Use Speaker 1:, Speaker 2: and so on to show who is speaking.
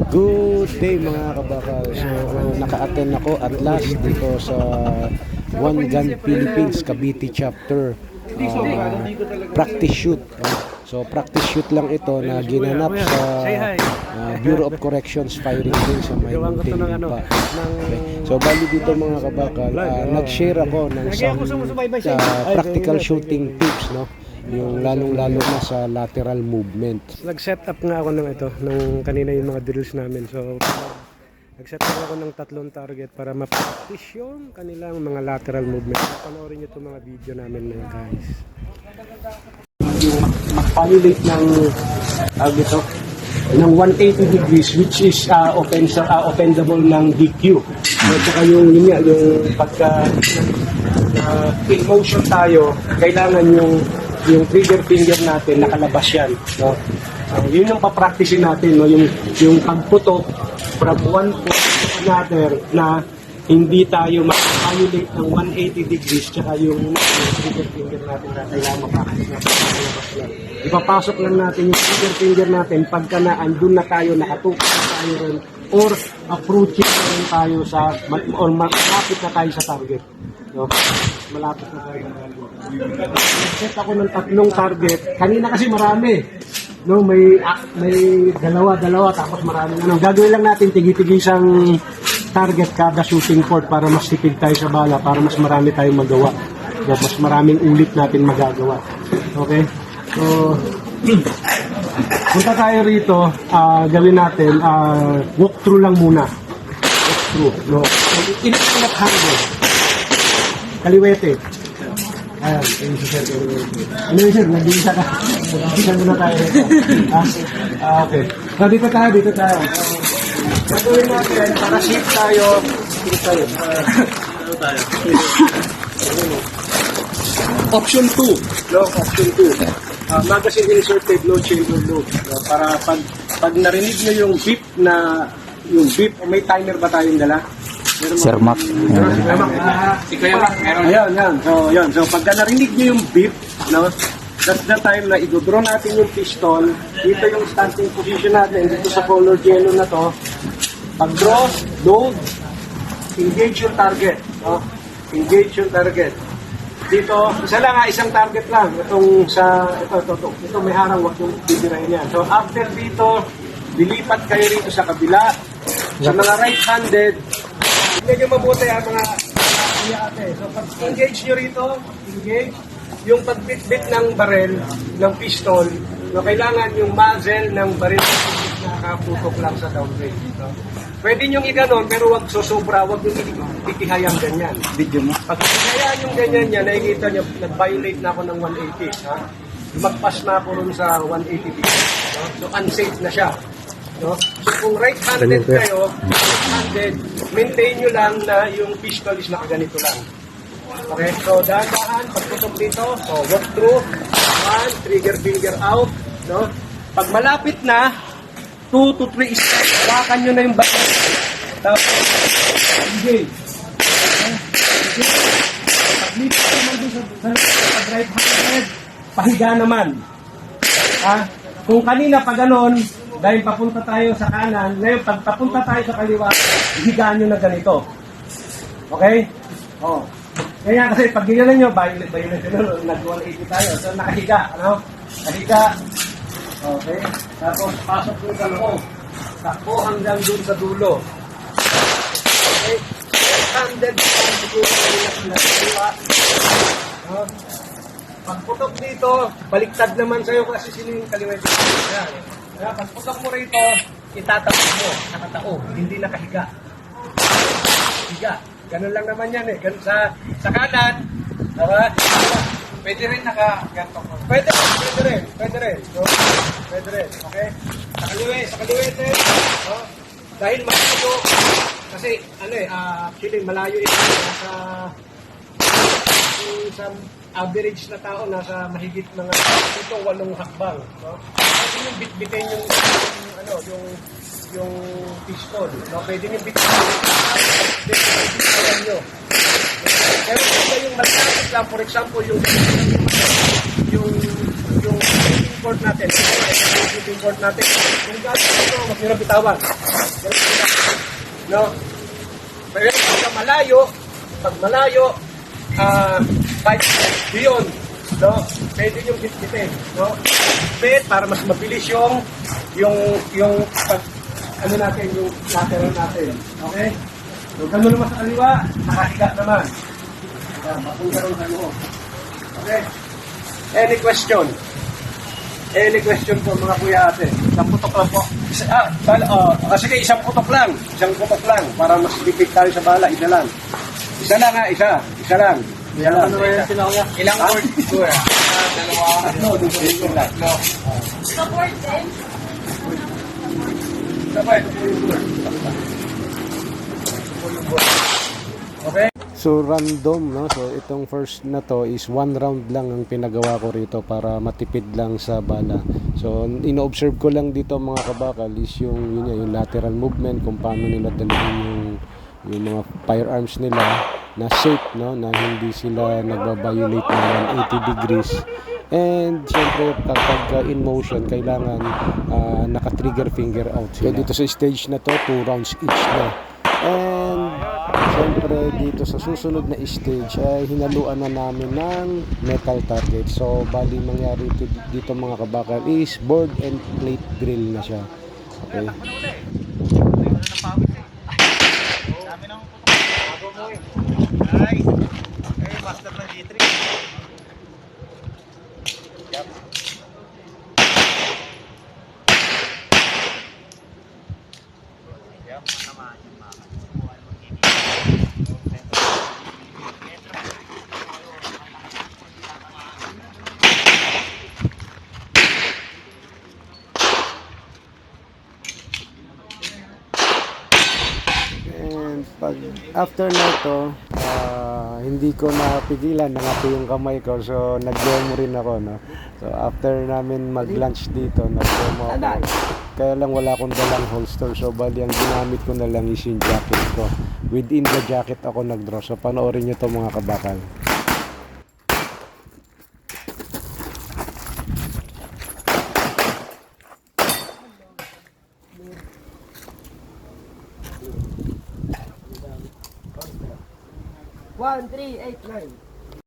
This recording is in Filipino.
Speaker 1: Good day mga kabakal. So naka-attend ako at last dito sa One Gun Philippines Cavite chapter practice shoot. So practice shoot lang ito na ginanap sa Bureau of Corrections firing range sa may Muntinlupa. Okay. So bali dito mga kabakal, nag-share ako ng some practical shooting tips, no? Yung lalong-lalo na sa lateral movement. Nag-set up nga ako ng ito, ng kanina yung mga drills namin. So, nag-set up ako ng 3 target para ma-practice yung kanilang mga lateral movement. Panoorin nyo itong mga video namin na yun, guys. Yung mag-validate ng ito, ng 180 degrees, which is offendable ng DQ. At saka yung pagka in motion tayo, kailangan yung trigger finger natin nakalabas yan, no? Yun yung papracticein natin, no? Yung pagputok from one point to another na hindi tayo mag-violate ng 180 degrees, tsaka yung trigger finger natin na kailangan mapractice natin nakalabas yan. Ipapasok lang natin yung trigger finger natin pagka na andun na tayo, nakatutok na tayo rin, or approaching na rin tayo sa, or malapit na tayo sa target, no? Malapit na tayo sa target. Nag-set ako ng 3 target. Kanina kasi marami, no? May dalawa tapos marami. Gagawin lang natin tigi-tigisang target kada shooting port para mas tipid tayo sa bala, para mas marami tayong magawa, no? Mas maraming ulit natin magagawa. Okay? So punta tayo rito, gawin natin walkthrough lang muna. Walkthrough, no? Init handle. Kaliwete. Ayan, ayun si Sir. Ano yun, Sir? Nag-iisa ka. Nag-iisa muna tayo. Okay. So, dito tayo. Gagawin natin, para safe tayo. Dito tayo. Option 2. No, option 2. Magazine inserted, no chamber load. Para pag narinig nyo yung beep may timer ba tayong dala?
Speaker 2: Sir Mac.
Speaker 1: Si Kuya Mac, meron. Ayun. So, pagka narinig nyo yung beep, no, that's the time na i-draw natin yung pistol. Dito yung starting position natin, dito sa color yellow na to. Pag-draw, load, engage yung target. No? Engage yung target. Dito, isang target lang. Ito may harang, wag yung bibirahin yan. So, after dito, lilipat kayo rito sa kabila. Sa mga right-handed, medyo mabuti mga ate. So, pag-engage nyo rito, yung pagbitbit ng barrel, ng pistol, no, kailangan yung muzzle ng barrel nakaputok lang sa downrange. No? Pwede nyo i-ganon, pero wag sosobra, wag yung itihayang ganyan.
Speaker 2: Video mo.
Speaker 1: Pag itihayaan yung ganyan yan, nakikita nyo, nag-violate na ako ng 180. Ha? Magpas na ako rin sa 180 degrees. No? So, unsafe na siya. No? So kung right-handed kayo, maintain nyo lang na yung pistol is nakaganito lang. Okay, so dahan-dahan, pagputok dito, walk through, 1, trigger finger out, no? Pag malapit na, 2 to 3 steps, hawakan nyo na yung button. Tapos, engage. Pag-lipat naman dun sa right-handed, pahiga naman. Ha? Kung kanina pa ganon, dahil papunta tayo sa kanan, ngayon pag papunta tayo sa kaliwa, higaan nyo na ganito. Okay? Oh. Kaya kasi pag ginalan nyo, nag-180 tayo. So nakahiga, ano? Nakahiga. Okay? Tapos pasok nyo sa loob. Takbo hanggang dun sa dulo. Okay? Handed siguro na kaliwa. Pagputok dito, baliktad naman sa'yo kasi sino yung kaliwa dito. Yan. Kaya pagputok mo rito, itatapos mo, nakatao, hindi nakahiga. Higa. Ganun lang naman yan eh. Ganun sa kanan, diba? Pwede rin nakagantok mo. Pwede rin. So, pwede rin. Okay? Sa kaliwete. No? Dahil malayo, kasi actually malayo ito sa average na tao, nasa mahigit mga 8 hakbang. No? Pwede yung bitbitin yung pistol. No? Pwede yung bitbitin nyo. Pero kung yung malapit lang, for example, yung
Speaker 2: board natin. Yung board natin. Kung gano'n ito, huwag nyo na bitawan. No? Pero pag malayo, 5 beyond, no? Pwede yung hit-hitin, no? Bit, para mas mabilis yung ano natin, yung lateral natin. Okay? So, gano'n naman sa kaliwa, nakahiga naman. Mapunta rin sa loob. Okay? Any question? Any question po mga kuya ate? Isang putok lang po. Sige, isang putok lang. Isang putok lang. Para mas bibig tayo sa bala. Isa lang. Isa lang ha, isa. Isa lang. Isa lang. Ano yan sila kuya? Ilang board? Kuya? Dalawa. No, dito lang. No.
Speaker 3: Sa board din?
Speaker 2: Sabay, ito po yung board. Okay?
Speaker 1: So random, no? So itong first na to is 1 round lang ang pinagawa ko rito para matipid lang sa bala. So ino-observe ko lang dito mga kabakal is yung lateral movement, kung paano nila dalhin yung mga firearms nila na safe, no? Na hindi sila nagba-violate ng 180 degrees. And siyempre kapag in motion kailangan naka-trigger finger out sila. Kaya dito sa stage na to 2 rounds each na. And siyempre dito sa susunod na stage ay hinaluan na namin ng metal target. So bali mangyari dito mga kabakal is board and plate drill na siya. Okay.
Speaker 2: Master na G3.
Speaker 1: And pag after na to, hindi ko napigilan, nangati yung kamay ko, so nag-demo rin ako, no? So after namin mag-lunch dito, nag-demo ako. Kaya lang wala akong dalang holster, so bali ang ginamit ko na lang is yung jacket ko. Within the jacket ako nag-draw, so panoorin nyo to mga kabakal.
Speaker 3: One, three, eight, nine.